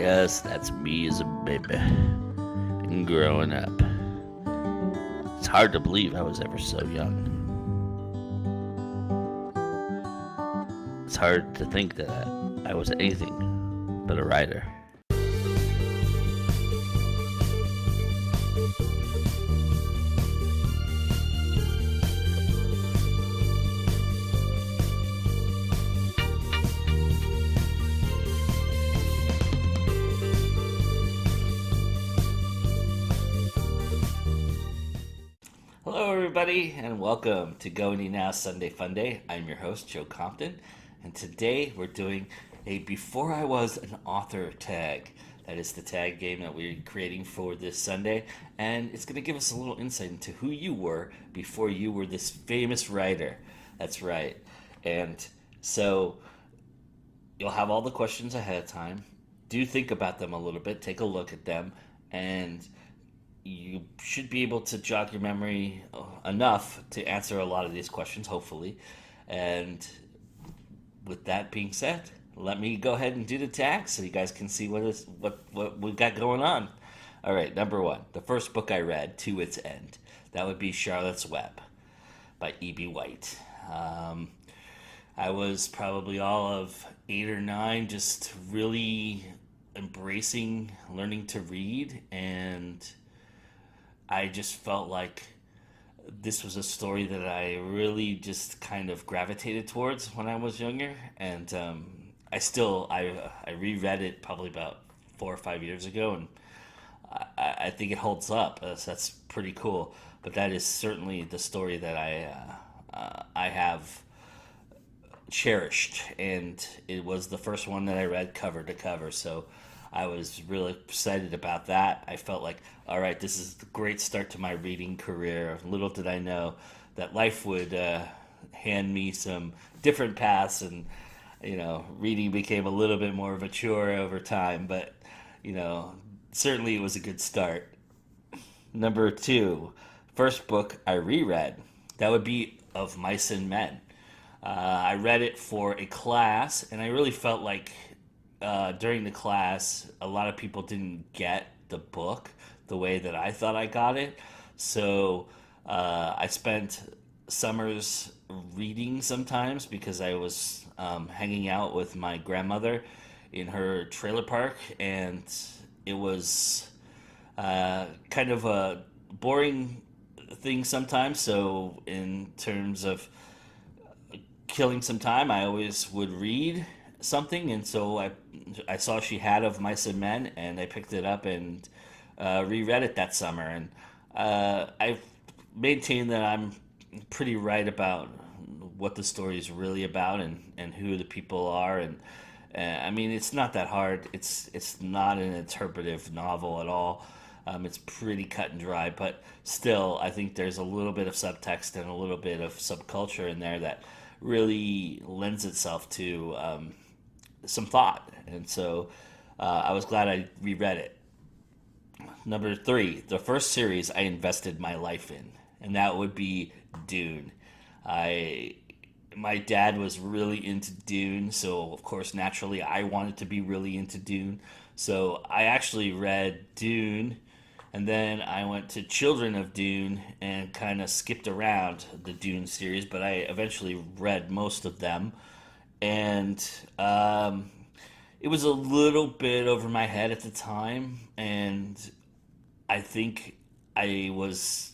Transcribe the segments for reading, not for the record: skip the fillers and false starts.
Yes, that's me as a baby. And growing up. It's hard to believe I was ever so young. It's hard to think that I was anything but a writer. Hello, everybody, and welcome to GoIndieNow Sunday Funday. I'm your host, Joe Compton, and today we're doing a Before I Was an Author tag. That is the tag game that we're creating for this Sunday, and it's going to give us a little insight into who you were before you were this famous writer. That's right. And so you'll have all the questions ahead of time. Do think about them a little bit, take a look at them, and you should be able to jog your memory enough to answer a lot of these questions, hopefully. And with that being said, let me go ahead and do the tag so you guys can see what we've got going on. All right, number one, the first book I read, To Its End. That would be Charlotte's Web by E.B. White. I was probably all of 8 or 9, just really embracing learning to read, and I just felt like this was a story that I really just kind of gravitated towards when I was younger, and I reread it probably about 4 or 5 years ago, and I think it holds up. That's pretty cool. But that is certainly the story that I have cherished, and it was the first one that I read cover to cover. So I was really excited about that. I felt like, all right, this is a great start to my reading career. Little did I know that life would hand me some different paths, and reading became a little bit more of a chore over time. But certainly it was a good start. Number 2, first book I reread. That would be Of Mice and Men. I read it for a class, and I really felt like during the class, a lot of people didn't get the book the way that I thought I got it. So I spent summers reading sometimes because I was hanging out with my grandmother in her trailer park, and it was kind of a boring thing sometimes. So in terms of killing some time, I always would read something, and so I saw she had Of Mice and Men, and I picked it up and reread it that summer. And I maintain that I'm pretty right about what the story is really about, and who the people are. And I mean, it's not that hard. It's not an interpretive novel at all. It's pretty cut and dry, but still, I think there's a little bit of subtext and a little bit of subculture in there that really lends itself to some thought. And so I was glad I reread it. Number 3, the first series I invested my life in, and that would be Dune. My dad was really into Dune, so of course naturally I wanted to be really into Dune. So I actually read Dune, and then I went to Children of Dune and kind of skipped around the Dune series, but I eventually read most of them. And it was a little bit over my head at the time, and I think I was,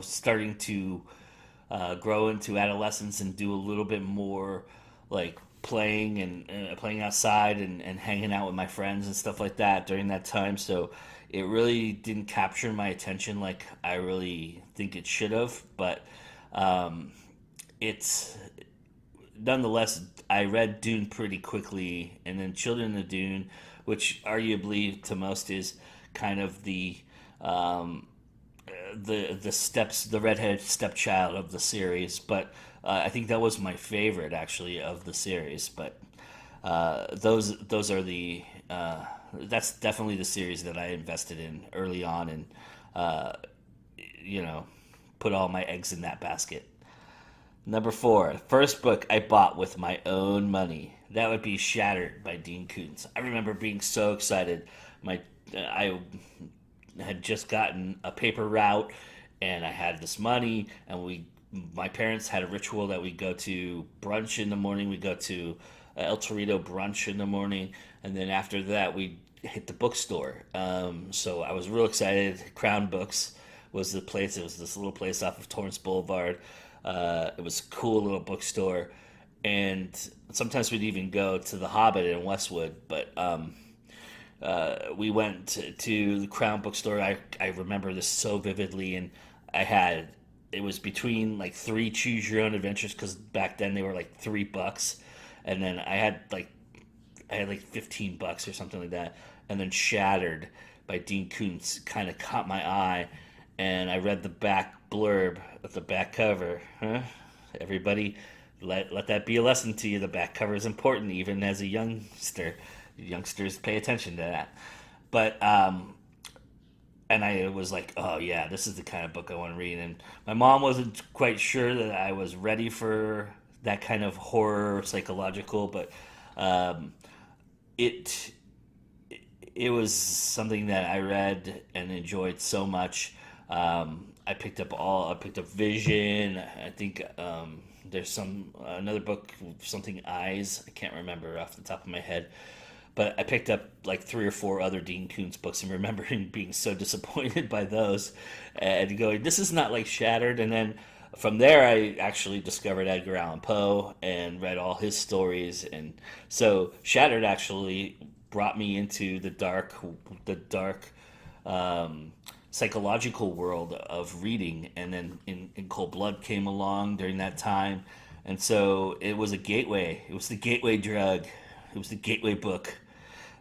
starting to grow into adolescence and do a little bit more like playing and playing outside and hanging out with my friends and stuff like that during that time. So it really didn't capture my attention like I really think it should have. But it's nonetheless, I read Dune pretty quickly, and then Children of Dune, which arguably to most is kind of the redheaded stepchild of the series. But I think that was my favorite actually of the series. But those are the that's definitely the series that I invested in early on, and put all my eggs in that basket. Number 4, first book I bought with my own money. that would be Shattered by Dean Koontz. I remember being so excited. I had just gotten a paper route, and I had this money, and my parents had a ritual that we go to brunch in the morning. We go to El Torito brunch in the morning, and then after that we hit the bookstore. So I was real excited. Crown Books was the place. It was this little place off of Torrance Boulevard. It was a cool little bookstore, and sometimes we'd even go to the Hobbit in Westwood. But we went to the Crown Bookstore. I remember this so vividly, and I had it was between like three choose your own adventures because back then they were like $3, and then I had like $15 or something like that, and then Shattered by Dean Koontz kind of caught my eye, and I read the back blurb of the back cover. Huh? Everybody, let that be a lesson to you. The back cover is important, even as a youngster. Youngsters pay attention to that. But and I was like, oh yeah, this is the kind of book I want to read. And my mom wasn't quite sure that I was ready for that kind of horror psychological, but um, it it was something that I read and enjoyed so much. I picked up Vision. I think there's some another book, something Eyes. I can't remember off the top of my head, but I picked up like three or four other Dean Koontz books and remembering being so disappointed by those and going, this is not like Shattered. And then from there, I actually discovered Edgar Allan Poe and read all his stories. And so Shattered actually brought me into the dark um, psychological world of reading. And then in Cold Blood came along during that time. And so it was a gateway. It was the gateway drug. It was the gateway book.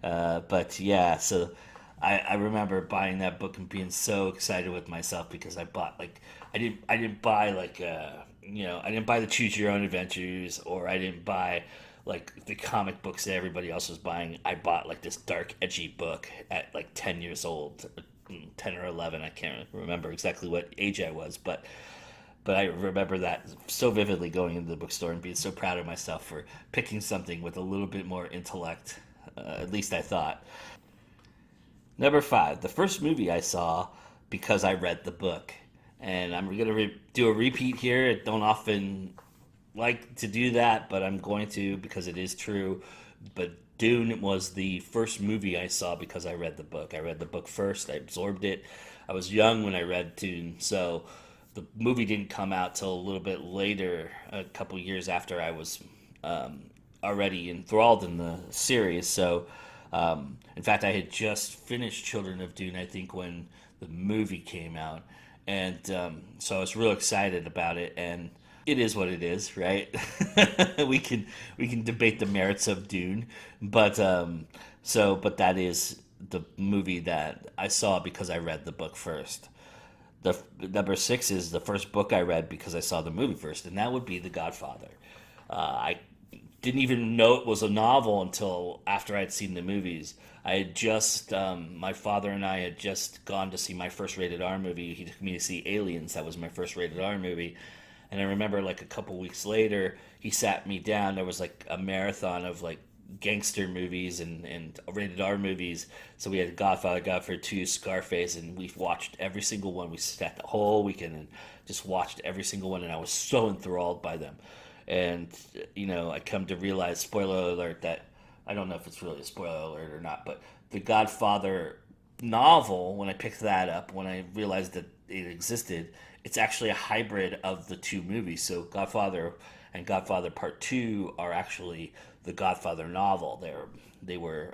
But yeah, so I remember buying that book and being so excited with myself because I bought like I didn't buy like I didn't buy the Choose Your Own Adventures, or I didn't buy like the comic books that everybody else was buying. I bought like this dark edgy book at like 10 years old, 10 or 11. I can't remember exactly what age I was, but I remember that so vividly, going into the bookstore and being so proud of myself for picking something with a little bit more intellect. At least I thought. Number five, the first movie I saw because I read the book. And I'm going to do a repeat here. I don't often like to do that, but I'm going to because it is true. But Dune was the first movie I saw because I read the book. I read the book first, I absorbed it. I was young when I read Dune, so the movie didn't come out till a little bit later, a couple years after I was um, already enthralled in the series. So, in fact, I had just finished Children of Dune, I think, when the movie came out, and so I was real excited about it. And it is what it is, right? we can we can debate the merits of Dune, but but that is the movie that I saw because I read the book first. The number six is the first book I read because I saw the movie first, and that would be The Godfather. I didn't even know it was a novel until after I'd seen the movies. I had just, my father and I had just gone to see my first rated R movie. He took me to see Aliens. That was my first rated R movie. And I remember like a couple weeks later, he sat me down. There was like a marathon of like gangster movies and rated R movies. So we had Godfather, Godfather 2, Scarface, and we've watched every single one. We sat the whole weekend and just watched every single one, and I was so enthralled by them. And, I come to realize, spoiler alert, that I don't know if it's really a spoiler alert or not, but the Godfather novel, when I picked that up, when I realized that it existed, it's actually a hybrid of the two movies. So Godfather and Godfather Part 2 are actually the Godfather novel. They were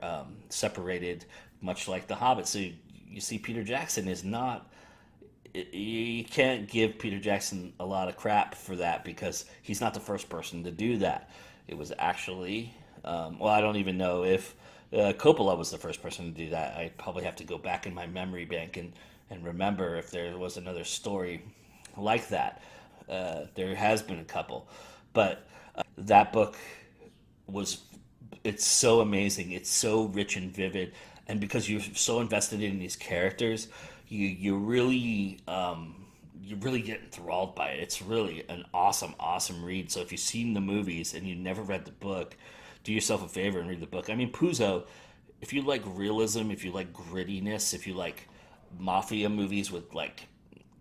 separated, much like The Hobbit. So you see, Peter Jackson is not. You can't give Peter Jackson a lot of crap for that because he's not the first person to do that. It was actually, I don't even know if Coppola was the first person to do that. I probably have to go back in my memory bank and remember if there was another story like that. There has been a couple, but that book was it's so amazing. It's so rich and vivid, and because you're so invested in these characters, you really get enthralled by it. It's really an awesome read. So if you've seen the movies and you never read the book, do yourself a favor and read the book. I mean, Puzo, if you like realism, if you like grittiness, if you like mafia movies with like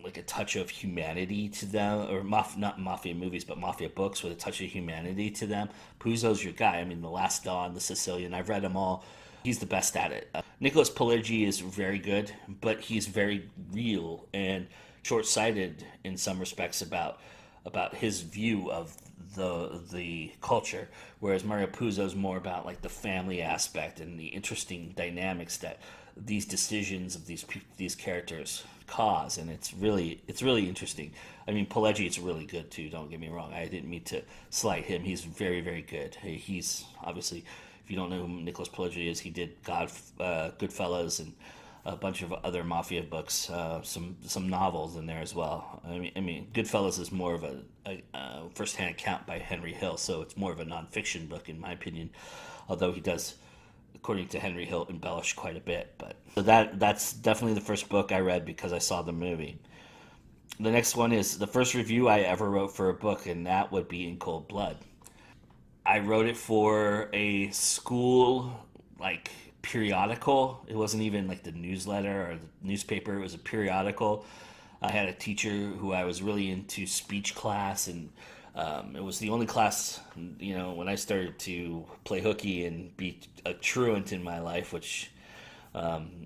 a touch of humanity to them, or not mafia movies, but mafia books with a touch of humanity to them, Puzo's your guy. I mean, The Last Dawn, The Sicilian, I've read them all. He's the best at it. Nicholas Pileggi is very good, but he's very real and short-sighted in some respects about his view of the culture, whereas Mario Puzo is more about like the family aspect and the interesting dynamics that these decisions of these characters cause, and it's really interesting. I mean, Pileggi is really good too. Don't get me wrong. I didn't mean to slight him. He's very good. He's obviously, if you don't know who Nicholas Pileggi is, he did Goodfellas and a bunch of other mafia books, some novels in there as well. I mean, Goodfellas is more of a first-hand account by Henry Hill, so it's more of a nonfiction book in my opinion. Although he does, according to Henry Hill, embellish quite a bit. But so that's definitely the first book I read because I saw the movie. The next one is the first review I ever wrote for a book, and that would be In Cold Blood. I wrote it for a school periodical. It wasn't even like the newsletter or the newspaper. It was a periodical. I had a teacher who I was really into speech class, and it was the only class, when I started to play hooky and be a truant in my life, which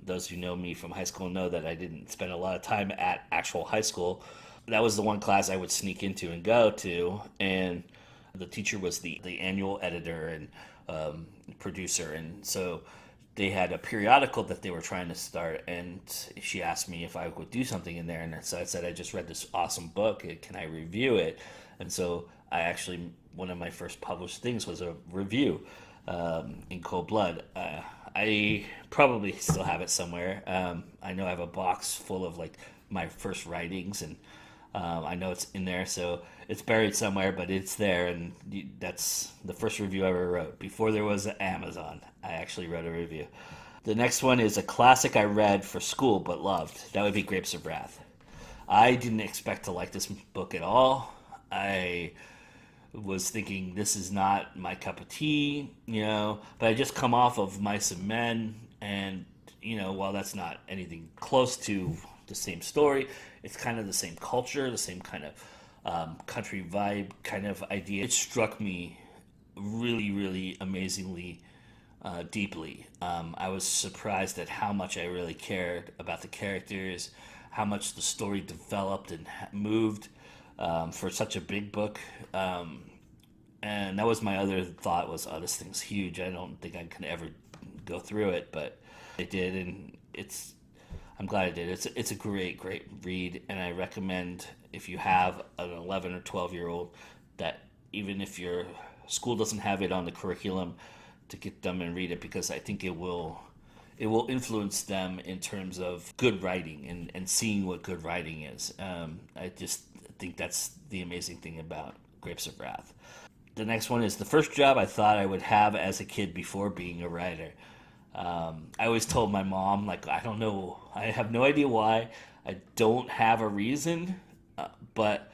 those who know me from high school know that I didn't spend a lot of time at actual high school. That was the one class I would sneak into and go to, and the teacher was the annual editor and producer, and so they had a periodical that they were trying to start, and she asked me if I would do something in there, and so I said, I just read this awesome book, can I review it? And so I actually, one of my first published things was a review, In Cold Blood. I probably still have it somewhere. I know I have a box full of my first writings, and I know it's in there, so it's buried somewhere, but it's there, and that's the first review I ever wrote. Before there was Amazon, I actually wrote a review. The next one is a classic I read for school but loved. That would be Grapes of Wrath. I didn't expect to like this book at all. I was thinking this is not my cup of tea, but I just come off of Mice and Men, and while that's not anything close to the same story, it's kind of the same culture, the same kind of country vibe kind of idea. It struck me really amazingly deeply. I was surprised at how much I really cared about the characters, how much the story developed and moved for such a big book. And that was my other thought was, oh, this thing's huge. I don't think I can ever go through it, but I did, and I'm glad I did. It's a great read, and I recommend if you have an 11 or 12-year-old that even if your school doesn't have it on the curriculum, to get them and read it, because I think it will influence them in terms of good writing and seeing what good writing is. I just think that's the amazing thing about Grapes of Wrath. The next one is the first job I thought I would have as a kid before being a writer. I always told my mom, I don't know, I have no idea why, I don't have a reason, but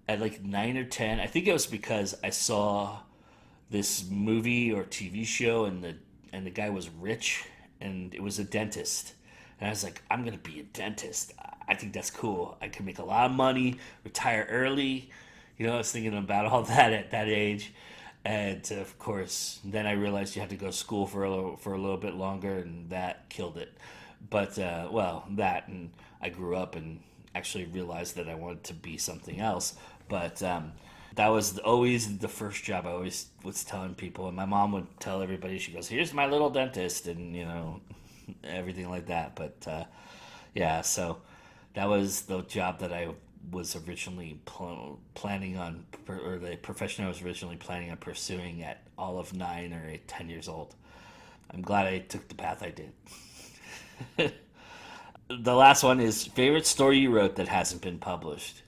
at 9 or 10, I think it was because I saw this movie or TV show, and the guy was rich, and it was a dentist, and I was like, I'm gonna be a dentist. I think that's cool. I can make a lot of money, retire early. I was thinking about all that at that age, and of course, then I realized you had to go to school for a little bit longer, and that killed it. But that, and I grew up and actually realized that I wanted to be something else. But that was always the first job I always was telling people, and my mom would tell everybody. She goes, "Here's my little dentist," and everything like that. But so that was the job that I was originally planning on, or the profession I was originally planning on pursuing at all of 9 or 10 years old. I'm glad I took the path I did. The last one is favorite story you wrote that hasn't been published.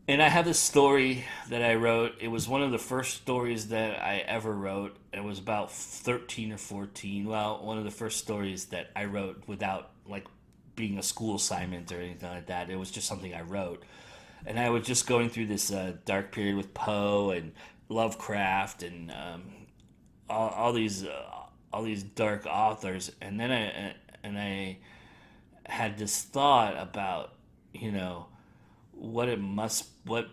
And I have this story that I wrote. It was one of the first stories that I ever wrote. It was about 13 or 14. Well, one of the first stories that I wrote without being a school assignment or anything like that. It was just something I wrote. And I was just going through this dark period with Poe and Lovecraft and all these dark authors, and then I had this thought about, you know, what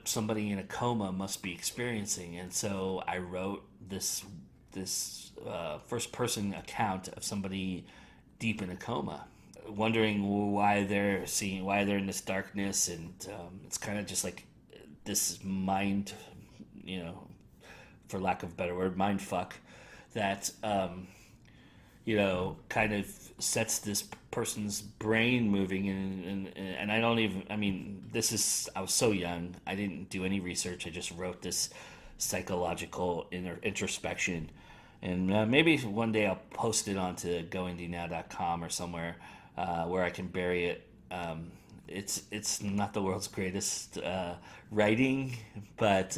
somebody in a coma must be experiencing, and so I wrote this first person account of somebody deep in a coma, wondering why they're in this darkness, and it's kind of just like this mind, you know, for lack of a better word, mind fuck that kind of sets this person's brain moving, and I don't even, I mean, this is, I was so young, I didn't do any research, I just wrote this psychological introspection, and maybe one day I'll post it onto GoIndieNow.com or somewhere where I can bury it. It's not the world's greatest writing, but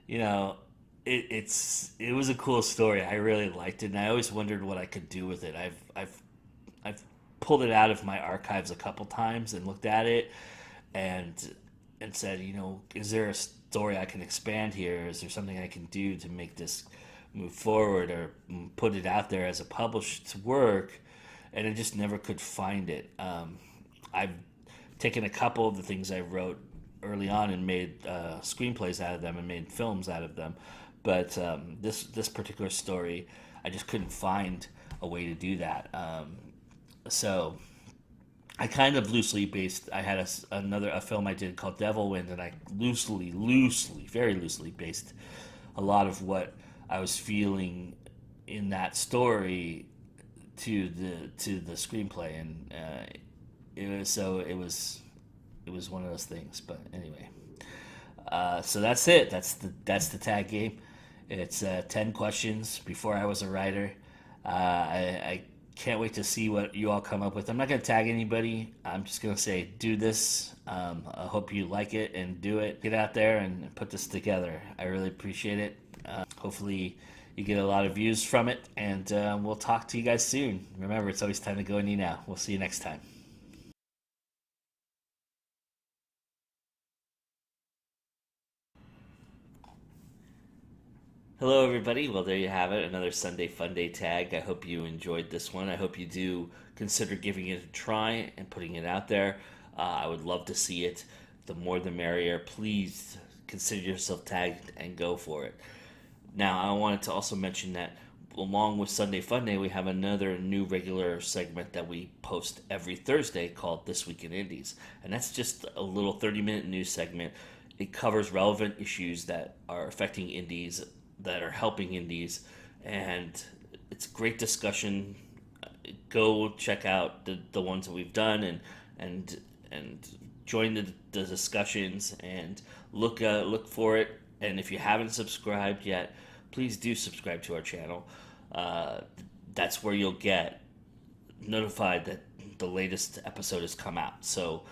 you know, it was a cool story. I really liked it, and I always wondered what I could do with it. I've pulled it out of my archives a couple times and looked at it, and said, you know, is there a story I can expand here? Is there something I can do to make this move forward, or put it out there as a published work? And I just never could find it. I've taken a couple of the things I wrote early on and made screenplays out of them and made films out of them, but this particular story, I just couldn't find a way to do that. So I kind of loosely based. I had a film I did called Devil Wind, and I very loosely based a lot of what I was feeling in that story to the screenplay, and it was one of those things. But anyway, so that's it. That's the tag game. It's 10 questions before I was a writer. I can't wait to see what you all come up with. I'm not going to tag anybody. I'm just going to say, do this. I hope you like it and do it. Get out there and put this together. I really appreciate it. Hopefully you get a lot of views from it, and we'll talk to you guys soon. Remember, it's always time to go indie now. We'll see you next time. Hello, everybody. Well, there you have it. Another Sunday Fun Day tag. I hope you enjoyed this one. I hope you do consider giving it a try and putting it out there. I would love to see it. The more the merrier. Please consider yourself tagged and go for it. Now, I wanted to also mention that along with Sunday Fun Day, we have another new regular segment that we post every Thursday called This Week in Indies. And that's just a little 30-minute news segment. It covers relevant issues that are affecting indies, that are helping indies, and it's great discussion. Go check out the ones that we've done, and join the discussions, and look for it. And if you haven't subscribed yet, please do subscribe to our channel. That's where you'll get notified that the latest episode has come out. So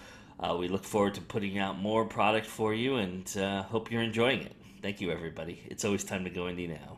we look forward to putting out more product for you, and hope you're enjoying it. Thank you, everybody. It's always time to go indie now.